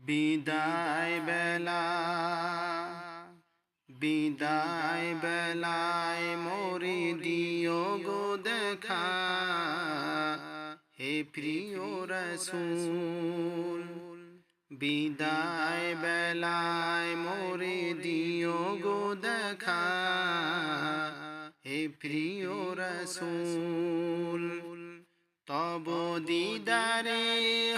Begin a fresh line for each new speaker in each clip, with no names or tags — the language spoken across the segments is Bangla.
বিদায় বেলা বিদায় বেলায় মোরে দিও গো দেখা, হে প্রিয় রাসূল। বিদায় বেলায় মোরে দিও গো দেখা, হে প্রিয় রাসূল। তব দিদারে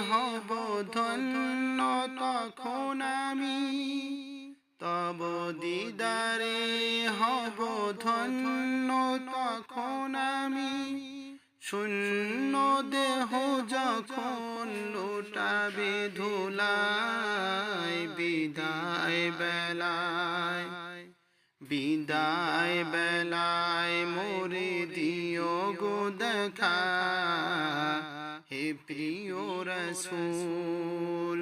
হব ধন্য তখন আমি, তব দিদারে হব ধন্য তখন আমি। শূন্য দেহ যখন লুটাবে ধুলায়, বিদায় বেলায় বিদায় বেলায় মোরে দিও গো দেখা, হে প্রিয় রাসূল।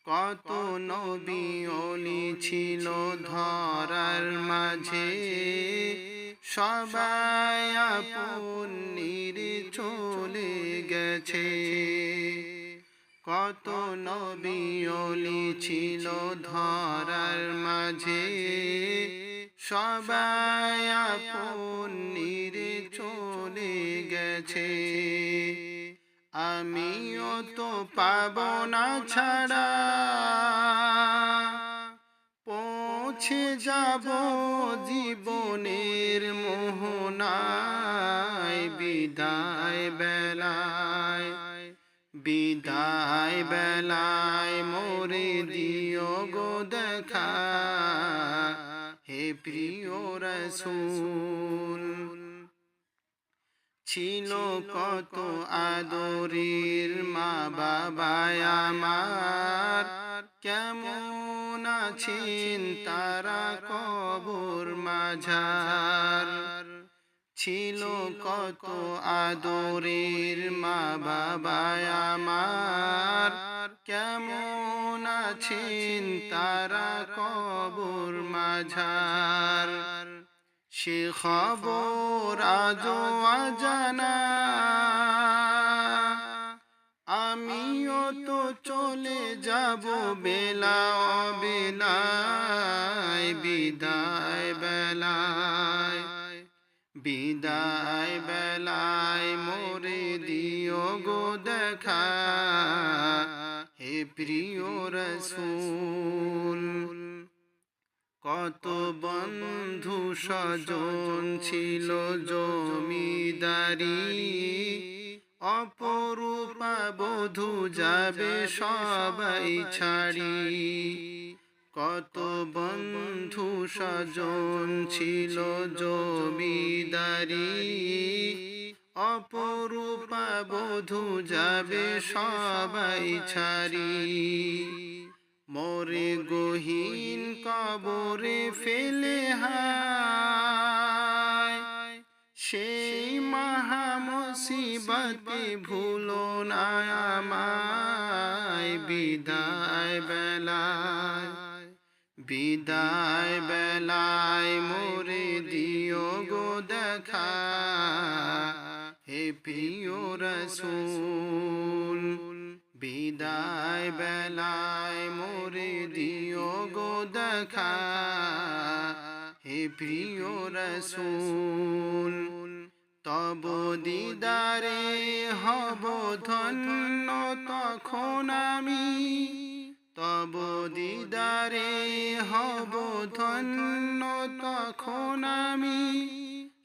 কত নবী ওলি ছিল ধরার মাঝে, সবাই আপন নিরে চলে গেছে। কত নবী ওলি ছিল ধরার মাঝে, সবাই আপন নিরে চলে গেছে। আমিও তো পাব না ছাড়া, পৌঁছে যাব জীবনের মোহনায়। বিদায় বেলায় বিদায় বেলায় মোরে দিও গো দেখা, হে প্রিয় রাসূল। ছিল কত আদরের মা বাবা আমার, কেমন আছেন তারা কবর মাঝার। ছিল কত আদরের মা বাবা আমার, কেমন আছেন তারা কবর মাঝার। সে খবর আজও অজানা, আমিও তো চলে যাব বেলা অবেলায়। বিদায় বেলায় বিদায় বেলায় মোরে দিও গো দেখা, হে প্রিয় রাসূল। কত বন্ধু স্বজন ছিল জমিদারি, অপরূপা বধূ যাবে সবাই ছাড়ি। কত বন্ধু স্বজন ছিল জমিদারি, অপরূপা বধূ যাবে সবাই ছাড়ি। মোরে গহীন কবরে ফেলে হায়, সেই মহা মুসিবতে ভুলো না আমায়। বিদায় বেলায় বিদায় বেলায় মোরে দিও গো দেখা, হে প্রিয় রাসূল। বিদায় বেলায় মোরে দিও গো দেখা, হে প্রিয় রাসূল। তব দিদারে হব ধন্য তখন আমি, তব দিদারে হব ধন্য তখন আমি।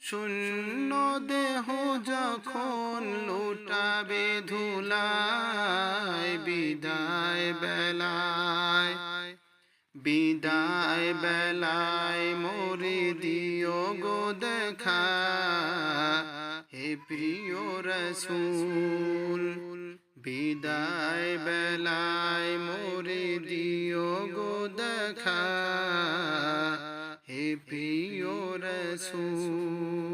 শূন্য দেহ যখন লুটাবে ধুলায়, বিদায় বেলায় বিদায় বেলায় মোরে দিও গো দেখা, হে প্রিয় রাসূল। বিদায় বেলায় মোরে দিও গো দেখা, হে প্রিয় রাসূল।